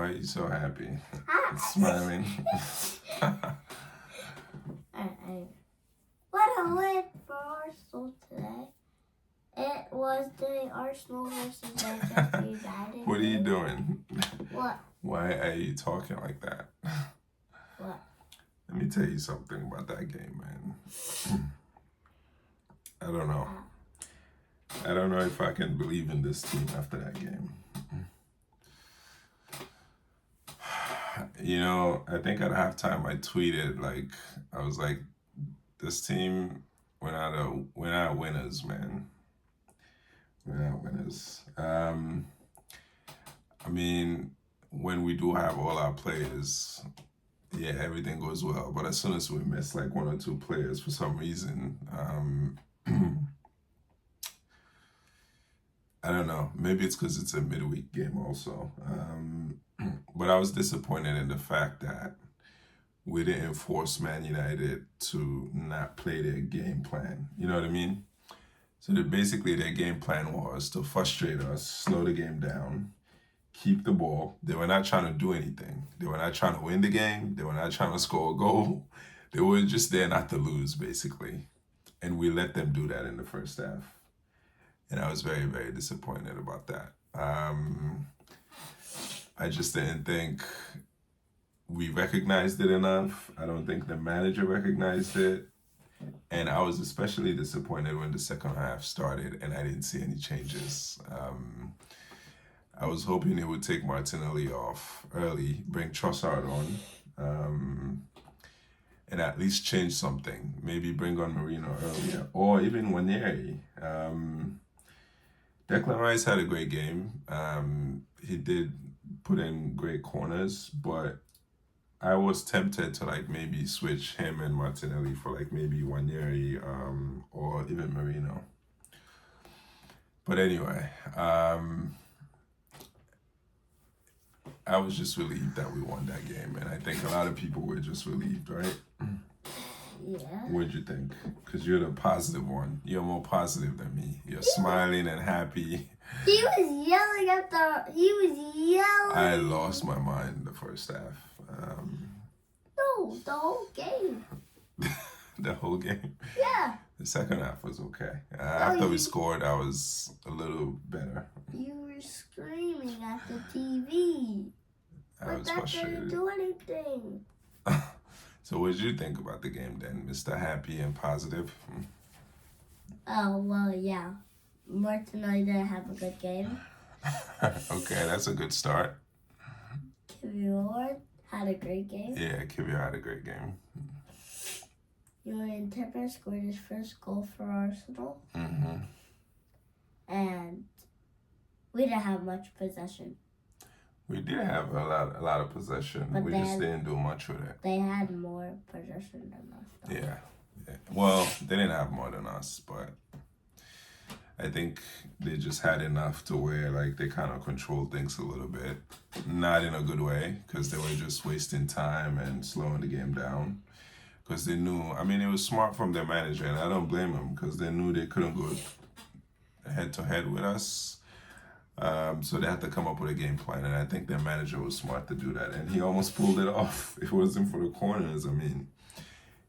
Why are you so happy? Ah. Smiling. What a win for Arsenal today. It was the Arsenal versus Manchester United. What are you doing? What? Why are you talking like that? What? Let me tell you something about that game, man. I don't know. I don't know if I can believe in this team after that game. You know, I think at halftime I tweeted, like, I was like, this team, we're not winners, man. We're not winners. I mean, when we do have all our players, yeah, everything goes well. But as soon as we miss like one or two players for some reason, I don't know. Maybe it's because it's a midweek game also. But I was disappointed in the fact that we didn't force Man United to not play their game plan. You know what I mean? So basically their game plan was to frustrate us, slow the game down, keep the ball. They were not trying to do anything. They were not trying to win the game. They were not trying to score a goal. They were just there not to lose, basically. And we let them do that in the first half. And I was very, very disappointed about that. I just didn't think we recognized it enough. I don't think the manager recognized it. And I was especially disappointed when the second half started and I didn't see any changes. I was hoping it would take Martinelli off early, bring Trossard on, and at least change something. Maybe bring on Marino earlier, or even Waneri. Declan Rice had a great game. He did put in great corners, but I was tempted to like maybe switch him and Martinelli for like maybe Waneri or even Marino. But anyway, I was just relieved that we won that game, and I think a lot of people were just relieved, right? Yeah. What'd you think? Because you're the positive one. You're more positive than me. You're smiling and happy. He was yelling at He was yelling. I lost my mind in the first half. No, the whole game. The whole game? Yeah. The second half was okay. After we scored, I was a little better. You were screaming at the TV. I was that frustrated. didn't do anything. So what did you think about the game then, Mr. Happy and Positive? Oh, well, yeah. Martinelli didn't have a good game. Okay, that's a good start. Kivior had a great game. Yeah, Kivior had a great game. Julian Timber scored his first goal for Arsenal. Mm-hmm. And we didn't have much possession. We did have a lot of possession. But we just didn't do much with it. They had more possession than us, though. Yeah. Well, they didn't have more than us, but I think they just had enough to where like they kind of controlled things a little bit. Not in a good way, because they were just wasting time and slowing the game down. Because they knew, I mean, it was smart from their manager, and I don't blame them, because they knew they couldn't go head-to-head with us. So they had to come up with a game plan, and I think their manager was smart to do that, and he almost pulled it off. If it wasn't for the corners, I mean,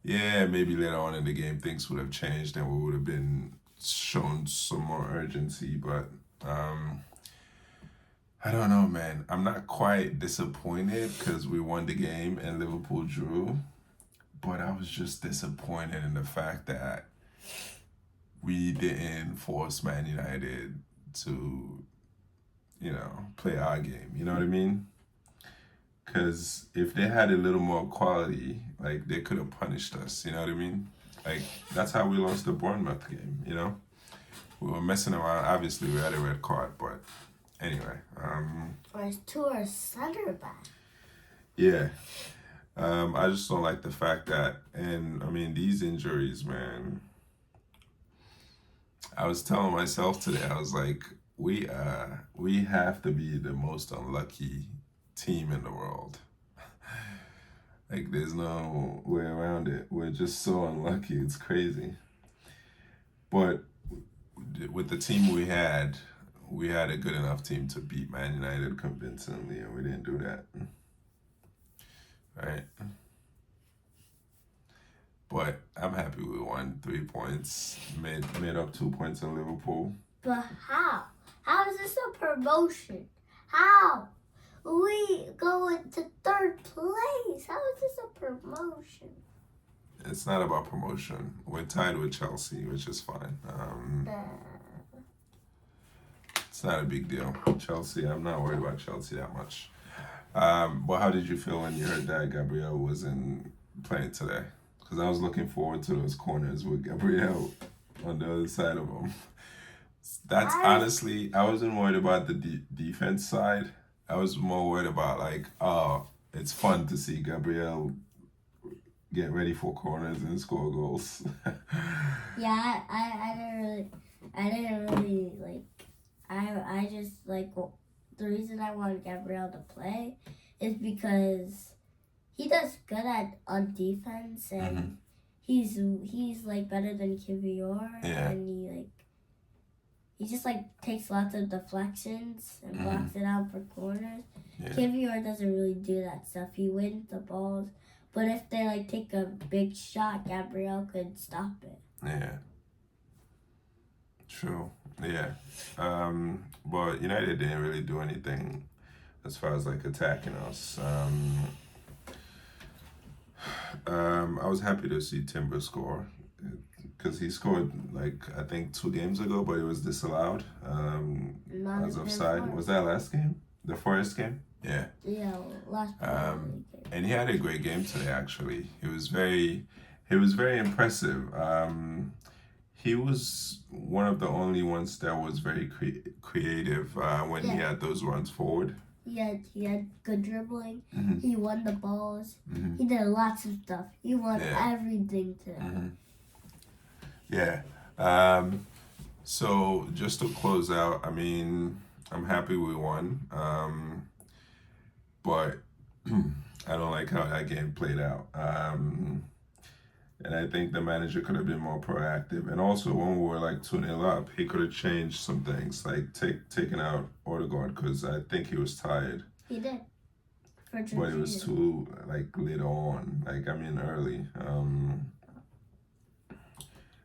yeah, maybe later on in the game things would have changed and we would have been shown some more urgency, but I don't know, man. I'm not quite disappointed because we won the game and Liverpool drew, but I was just disappointed in the fact that we didn't force Man United to, play our game. You know what I mean? Because if they had a little more quality, like, they could have punished us. You know what I mean? Like, that's how we lost the Bournemouth game, We were messing around. Obviously, we had a red card, but anyway. To our center back. Yeah. I just don't like the fact that, and I mean, these injuries, man. I was telling myself today, I was like, we have to be the most unlucky team in the world. Like, there's no way around it. We're just so unlucky. It's crazy. But with the team we had, we had a good enough team to beat Man United convincingly, and we didn't do that. Right? But I'm happy we won 3 points, made up 2 points in Liverpool. But how? How is this a promotion? How? We go into third place. How is this a promotion? It's not about promotion. We're tied with Chelsea, which is fine. It's not a big deal. Chelsea, I'm not worried about Chelsea that much. But how did you feel when you heard that Gabriel wasn't playing today? Because I was looking forward to those corners with Gabriel on the other side of him. That's honestly, I wasn't worried about the defense side. I was more worried about like, oh, it's fun to see Gabriel get ready for corners and score goals. Yeah, I didn't really like. I just like the reason I wanted Gabriel to play is because he does good on defense and he's like better than Kivior and he just like takes lots of deflections and blocks it out for corners. Yeah. Kivior doesn't really do that stuff. He wins the balls, but if they like take a big shot, Gabriel could stop it. Yeah. True. Yeah. But United didn't really do anything as far as like attacking us. I was happy to see Timber score because he scored like I think 2 games ago, but it was disallowed as offside. Was that last game? The Forest game? Yeah. Yeah, last game. And he had a great game today. Actually, he was very impressive. He was one of the only ones that was very creative when he had those runs forward. He had good dribbling. He won the balls. He did lots of stuff. He won everything today. Yeah. So just to close out, I mean, I'm happy we won. But I don't like how that game played out. And I think the manager could have been more proactive. And also, when we were like 2-0 up, he could have changed some things, like taken out Odegaard, because I think he was tired. He did. But it was too, like, later on. Like, I mean, early.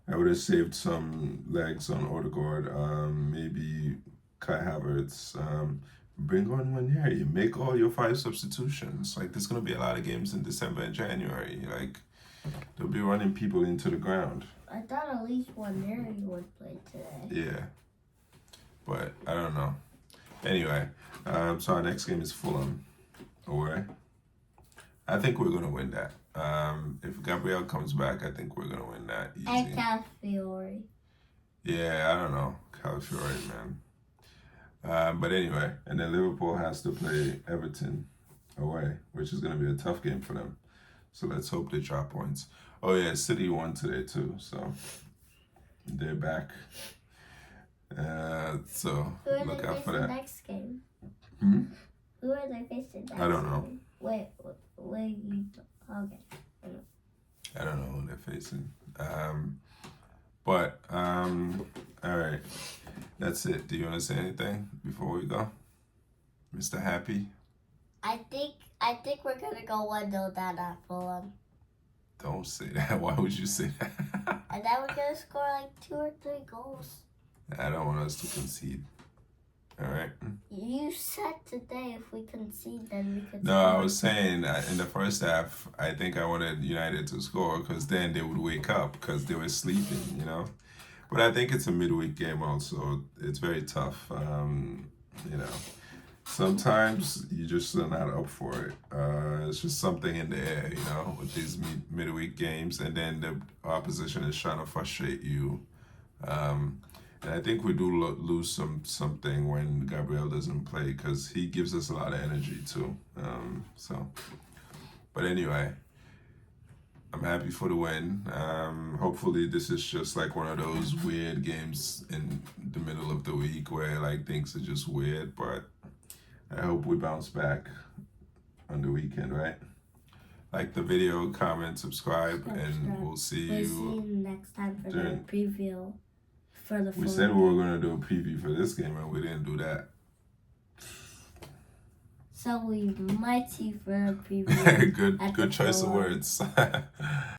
I would have saved some legs on Odegaard. Maybe Kai Havertz. Bring on Waneri. Make all your 5 substitutions. Like, there's going to be a lot of games in December and January. Like, they'll be running people into the ground. I thought at least Waneri would play today. Yeah. But I don't know. Anyway, so our next game is Fulham away. I think we're going to win that. If Gabriel comes back, I think we're going to win that easy. And Calafiori. Yeah, I don't know. Calafiori, man. But anyway, and then Liverpool has to play Everton away, which is going to be a tough game for them. So let's hope they drop points. Oh yeah, City won today too, so they're back. So look out for that. Who are they facing next game? Who are they facing next game? I don't know. Wait, okay. I don't know who they're facing. But all right, that's it. Do you want to say anything before we go, Mr. Happy? I think we're gonna go 1-0 down at Fulham. Don't say that. Why would you say that? And then we're gonna score like 2 or 3 goals. I don't want us to concede. All right. You said today if we concede, then we could. No, I was saying in the first half, I think I wanted United to score because then they would wake up because they were sleeping, you know. But I think it's a midweek game also. It's very tough, you know. Sometimes you just are not up for it. It's just something in the air, you know, with these midweek games, and then the opposition is trying to frustrate you. And I think we do lose something when Gabriel doesn't play because he gives us a lot of energy too. But anyway, I'm happy for the win. Hopefully this is just like one of those weird games in the middle of the week where like things are just weird, but I hope we bounce back on the weekend, right? Like the video, comment, subscribe, and we'll see you next time for the preview. for the We phone. said we were gonna do a preview for this game, and we didn't do that. So we might see for a preview. good, at good the choice of Forum. words.